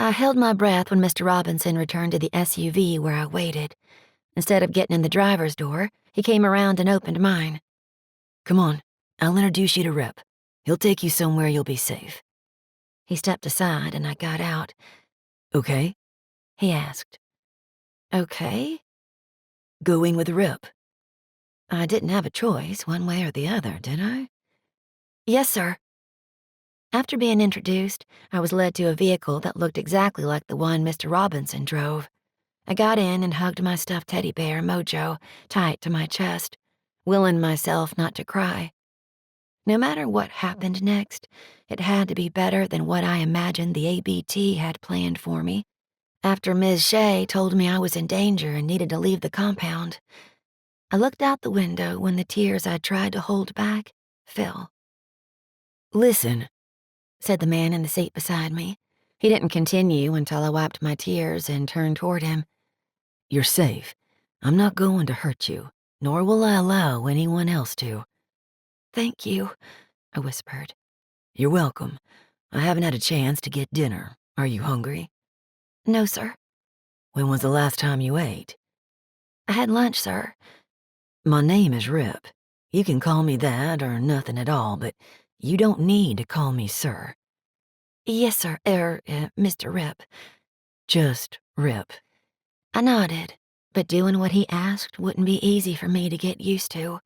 I held my breath when Mr. Robinson returned to the SUV where I waited. Instead of getting in the driver's door, he came around and opened mine. Come on, I'll introduce you to Rip. He'll take you somewhere you'll be safe. He stepped aside and I got out. Okay? He asked. Okay? Going with Rip. I didn't have a choice, one way or the other, did I? Yes, sir. After being introduced, I was led to a vehicle that looked exactly like the one Mr. Robinson drove. I got in and hugged my stuffed teddy bear, Mojo, tight to my chest, willing myself not to cry. No matter what happened next, it had to be better than what I imagined the ABT had planned for me. After Ms. Shea told me I was in danger and needed to leave the compound, I looked out the window when the tears I tried to hold back fell. Listen, said the man in the seat beside me. He didn't continue until I wiped my tears and turned toward him. You're safe. I'm not going to hurt you, nor will I allow anyone else to. Thank you, I whispered. You're welcome. I haven't had a chance to get dinner. Are you hungry? No, sir. When was the last time you ate? I had lunch, sir. My name is Rip. You can call me that or nothing at all, but you don't need to call me sir. Yes, sir, Mr. Rip. Just Rip. I nodded, but doing what he asked wouldn't be easy for me to get used to.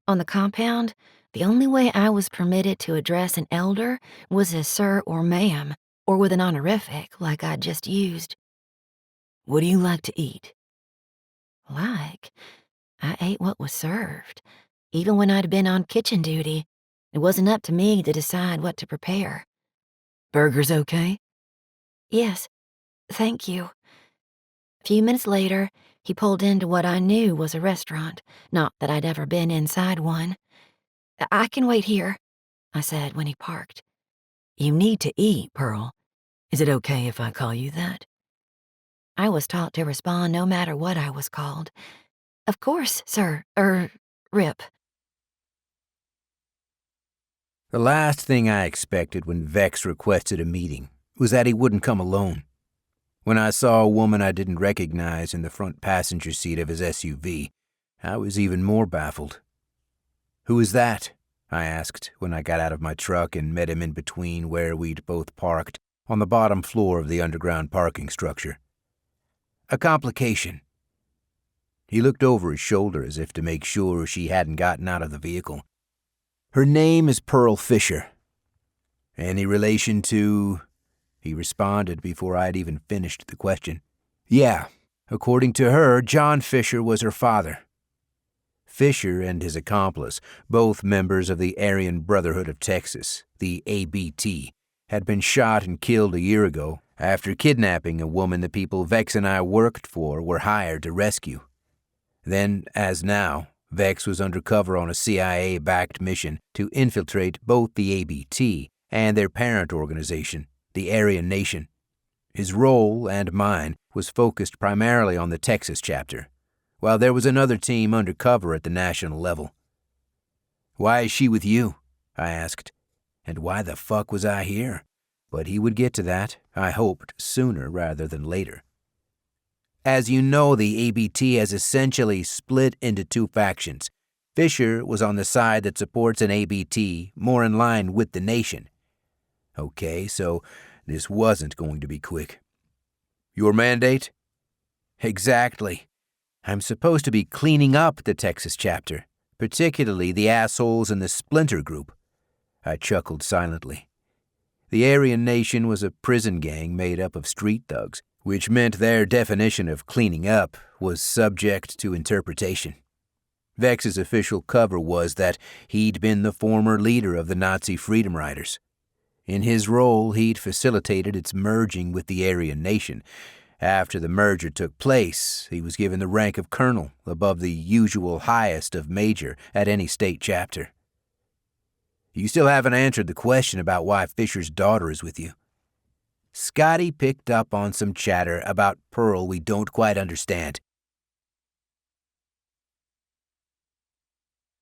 On the compound, the only way I was permitted to address an elder was as sir or ma'am, or with an honorific like I'd just used. What do you like to eat? Like? I ate what was served. Even when I'd been on kitchen duty, it wasn't up to me to decide what to prepare. Burgers okay? Yes, thank you. A few minutes later, he pulled into what I knew was a restaurant, not that I'd ever been inside one. I can wait here, I said when he parked. You need to eat, Pearl. Is it okay if I call you that? I was taught to respond no matter what I was called. Of course, sir, Rip. The last thing I expected when Vex requested a meeting was that he wouldn't come alone. When I saw a woman I didn't recognize in the front passenger seat of his SUV, I was even more baffled. "Who is that?" I asked when I got out of my truck and met him in between where we'd both parked on the bottom floor of the underground parking structure. "A complication." He looked over his shoulder as if to make sure she hadn't gotten out of the vehicle. "Her name is Pearl Fisher." "Any relation to—" he responded before I'd even finished the question. "Yeah, according to her, John Fisher was her father." Fisher and his accomplice, both members of the Aryan Brotherhood of Texas, the ABT, had been shot and killed a year ago after kidnapping a woman the people Vex and I worked for were hired to rescue. Then, as now, Vex was undercover on a CIA-backed mission to infiltrate both the ABT and their parent organization, the Aryan Nation. His role, and mine, was focused primarily on the Texas chapter, while there was another team undercover at the national level. "Why is she with you?" I asked. And why the fuck was I here? But he would get to that, I hoped, sooner rather than later. As you know, the ABT has essentially split into two factions. Fisher was on the side that supports an ABT more in line with the nation. Okay, so this wasn't going to be quick. "Your mandate?" "Exactly. I'm supposed to be cleaning up the Texas chapter, particularly the assholes in the Splinter Group." I chuckled silently. The Aryan Nation was a prison gang made up of street thugs, which meant their definition of cleaning up was subject to interpretation. Vex's official cover was that he'd been the former leader of the Nazi Freedom Riders. In his role, he'd facilitated its merging with the Aryan Nation. After the merger took place, he was given the rank of colonel, above the usual highest of major at any state chapter. "You still haven't answered the question about why Fisher's daughter is with you." Scotty picked up on some chatter about Pearl we don't quite understand.